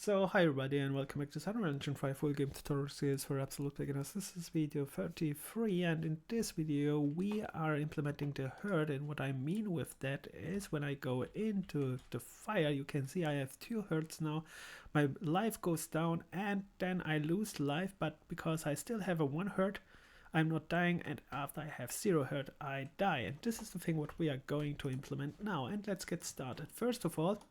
So hi everybody and welcome back to Unreal Engine 5 full game tutorial series for absolute beginners. This is video 33 and in this video we are implementing the herd, and what I mean with that is when I go into the fire you can see I have 2 herds now. My life goes down and then I lose life, but because I still have a 1 herd I'm not dying, and after I have 0 herd I die. And this is the thing what we are going to implement now, and let's get started. First of all,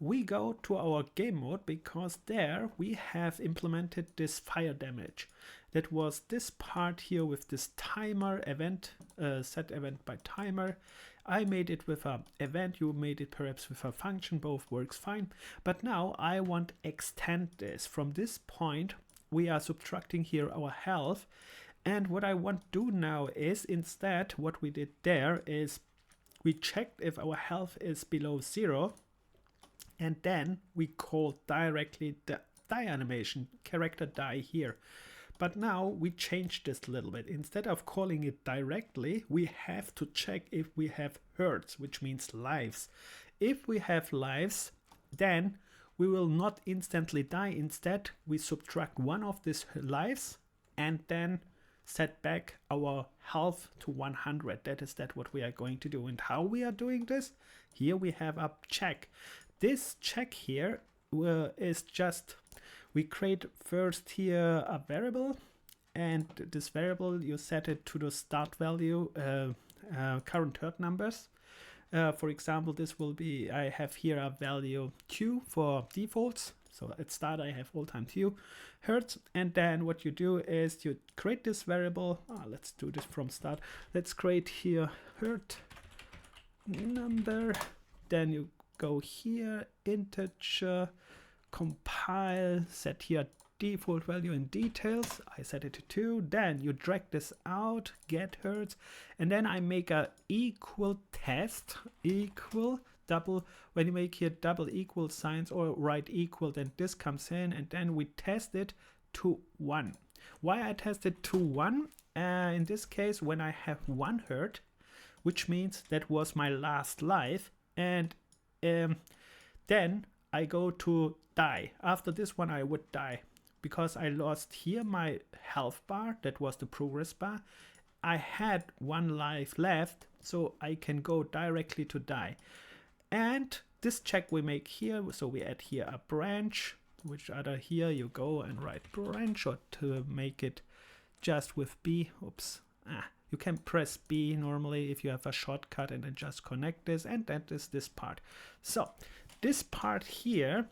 we go to our game mode because there we have implemented this fire damage. That was this part here with this timer event, set event by timer. I made it with an event, you made it perhaps with a function, both works fine. But now I want to extend this. From this point we are subtracting here our health, and what I want to do now is instead what we did there is we checked if our health is below 0. And then we call directly the die animation, character die here. But now we changed this a little bit. Instead of calling it directly, we have to check if we have herds, which means lives. If we have lives, then we will not instantly die. Instead, we subtract 1 of these lives and then set back our health to 100. That is what we are going to do. And how we are doing this? Here we have a check. This check here is just, we create first here a variable, and this variable you set it to the start value, current herd numbers. For example, this will be, I have here a value 2 for defaults. So at start I have all time 2 herds, and then what you do is you create this variable. Let's do this from start. Let's create here herd number, then you go here, integer, compile, set here default value in details. I set it to 2. Then you drag this out, get herds, and then I make a equal test, equal double. When you make here double equal signs or write equal, then this comes in, and then we test it to 1. Why I tested to 1? In this case, when I have 1 herd, which means that was my last life, and then I go to die. After this one I would die because I lost here my health bar, that was the progress bar. I had 1 life left, so I can go directly to die. And this check we make here, so we add here a branch, which other here you go and write branch, or to make it just with B. Oops. You can press B normally if you have a shortcut, and then just connect this, and that is this part. So this part here,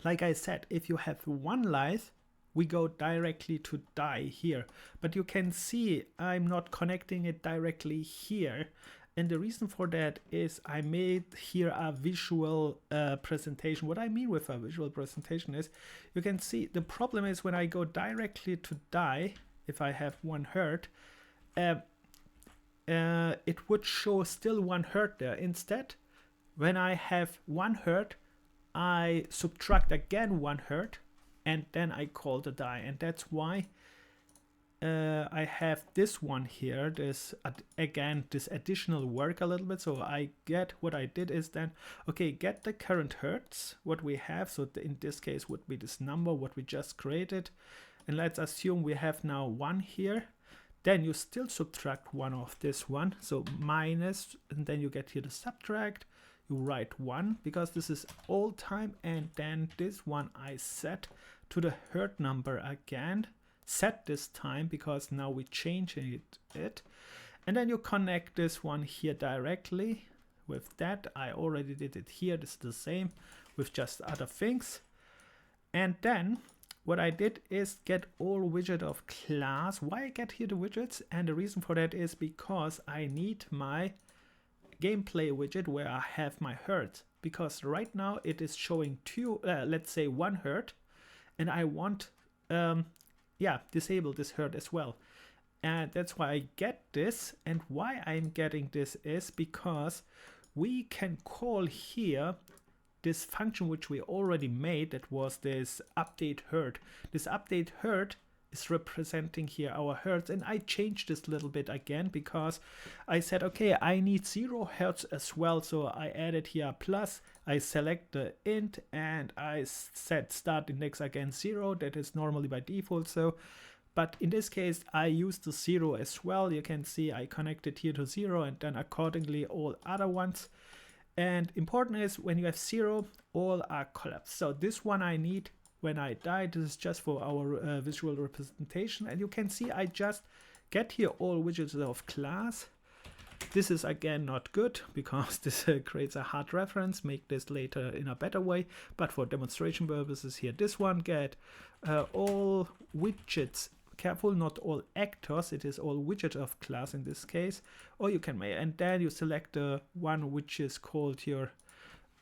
like I said, if you have 1 life, we go directly to die here. But you can see I'm not connecting it directly here. And the reason for that is I made here a visual presentation. What I mean with a visual presentation is you can see the problem is when I go directly to die, if I have 1 herd, it would show still 1 herd there. Instead, when I have 1 herd, I subtract again 1 herd, and then I call the die. And that's why I have this one here, this again, this additional work a little bit. So I get, what I did is then, okay, get the current herds, what we have. So in this case would be this number, what we just created. And let's assume we have now 1 here. Then you still subtract 1 of this one, so minus, and then you get here the subtract. You write 1 because this is all time, and then this one I set to the herd number again. Set this time because now we change it. And then you connect this one here directly. With that, I already did it here. This is the same with just other things. And then what I did is get all widget of class. Why I get here the widgets? And the reason for that is because I need my gameplay widget where I have my herds. Because right now it is showing 2, let's say 1 herd, and I want, disable this herd as well. And that's why I get this. And why I'm getting this is because we can call here this function which we already made, that was this update herd. This update herd is representing here our herds, and I changed this a little bit again because I said, okay, I need 0 herds as well, so I added here a plus. I select the int and I set start index again 0. That is normally by default so. But in this case, I use the 0 as well. You can see I connected here to 0 and then accordingly all other ones. And important is when you have 0, all are collapsed. So this one I need when I die. This is just for our visual representation. And you can see I just get here all widgets of class. This is again not good because this creates a hard reference. Make this later in a better way. But for demonstration purposes here, this one get all widgets. Careful, not all actors, it is all widget of class in this case. Or you can make, and then you select the one which is called your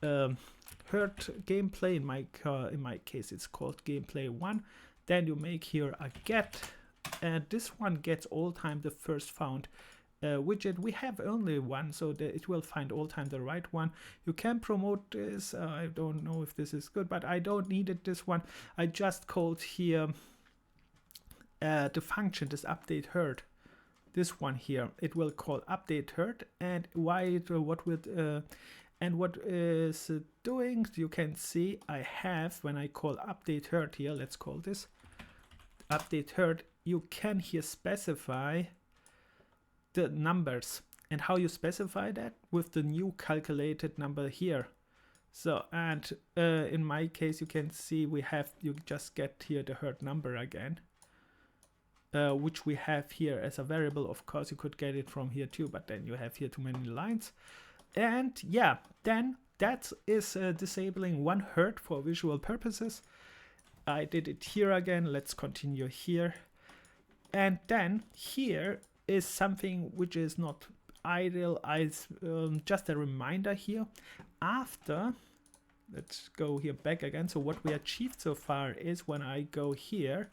herd gameplay. In my case, it's called gameplay 1. Then you make here a get, and this one gets all time the first found widget. We have only one, so it will find all time the right one. You can promote this. I don't know if this is good, but I don't need it. This one I just called here. The function, this update herd, this one here, it will call update herd, and what is doing, you can see I have, when I call update herd here, let's call this update herd, you can here specify the numbers, and how you specify that with the new calculated number here. So, and in my case, you can see you just get here the herd number again. Which we have here as a variable. Of course, you could get it from here too, but then you have here too many lines. And yeah, then that is disabling one herd for visual purposes. I did it here again. Let's continue here. And then here is something which is not ideal. Just a reminder here. After, let's go here back again. So what we achieved so far is when I go here,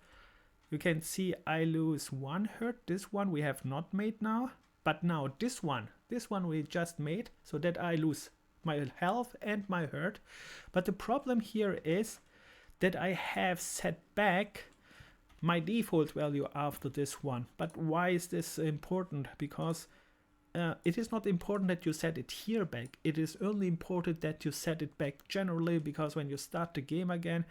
you can see I lose one herd. This one we have not made now, but now this one we just made, so that I lose my health and my herd. But the problem here is that I have set back my default value after this one. But why is this important? Because it is not important that you set it here back. It is only important that you set it back generally, because when you start the game again,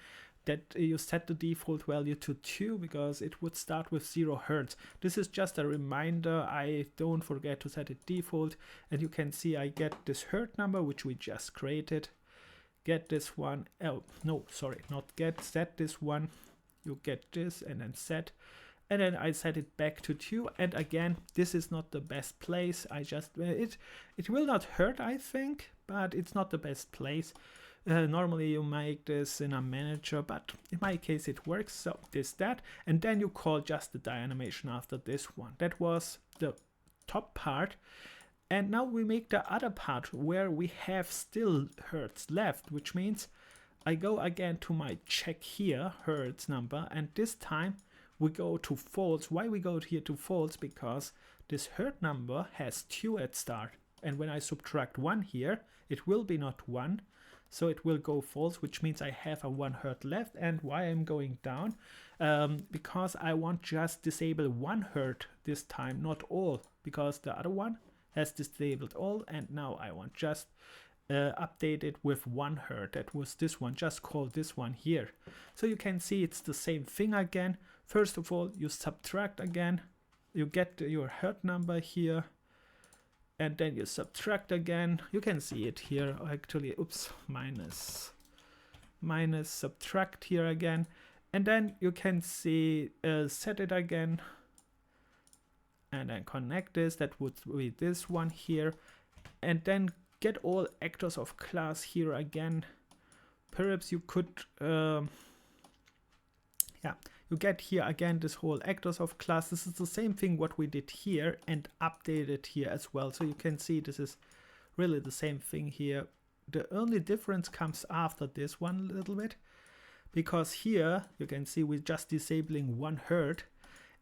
that you set the default value to 2, because it would start with 0 hertz. This is just a reminder. I don't forget to set it default, and you can see I get this herd number which we just created. Get this one. Oh no, sorry, not get. Set this one. You get this and then set, and then I set it back to 2. And again, this is not the best place. I just it will not hurt, I think, but it's not the best place. Normally you make this in a manager, but in my case it works. So that, and then you call just the die animation after this one. That was the top part, and now we make the other part where we have still hertz left, which means I go again to my check here hertz number, and this time we go to false. Why we go here to false? Because this herd number has 2 at start, and when I subtract 1 here, it will be not 1. So it will go false, which means I have a 1 herd left. And why I'm going down? Because I want just disable 1 herd this time, not all, because the other one has disabled all. And now I want just update it with 1 herd. That was this one. Just call this one here. So you can see it's the same thing again. First of all, you subtract again. You get your herd number here. And then you subtract again. You can see it here actually. Oops, minus subtract here again. And then you can see set it again. And then connect this. That would be this one here. And then get all actors of class here again. Perhaps you could you get here again this whole actors of class. This is the same thing what we did here and updated here as well. So you can see this is really the same thing here. The only difference comes after this one a little bit, because here you can see we're just disabling 1 herd.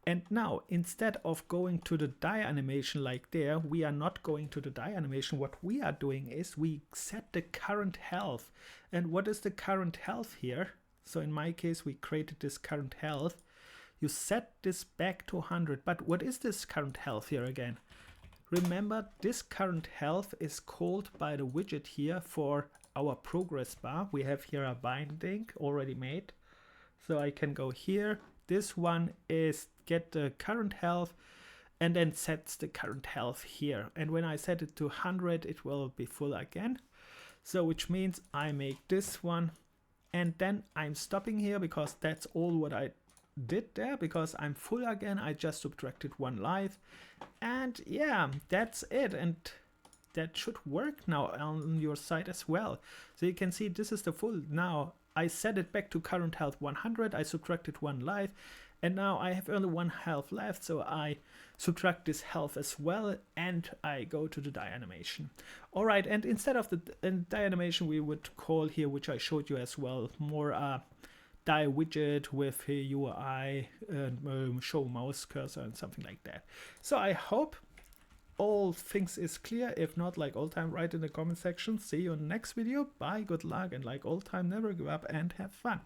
And now instead of going to the die animation like there, we are not going to the die animation. What we are doing is we set the current health. And what is the current health here? So in my case, we created this current health. You set this back to 100. But what is this current health here again? Remember, this current health is called by the widget here for our progress bar. We have here a binding already made. So I can go here. This one is get the current health and then sets the current health here. And when I set it to 100, it will be full again. So which means I make this one and then I'm stopping here because that's all what I did there, because I'm full again. I just subtracted 1 life and yeah, that's it. And that should work now on your side as well. So you can see this is the full. Now I set it back to current health 100. I subtracted 1 life and now I have only 1 health left. So I subtract this health as well and I go to the die animation. All right, and instead of the die animation, we would call here, which I showed you as well, more die widget with a UI and show mouse cursor and something like that. So I hope all things is clear. If not, like all time, write in the comment section. See you in the next video. Bye, good luck, and like all time, never give up and have fun.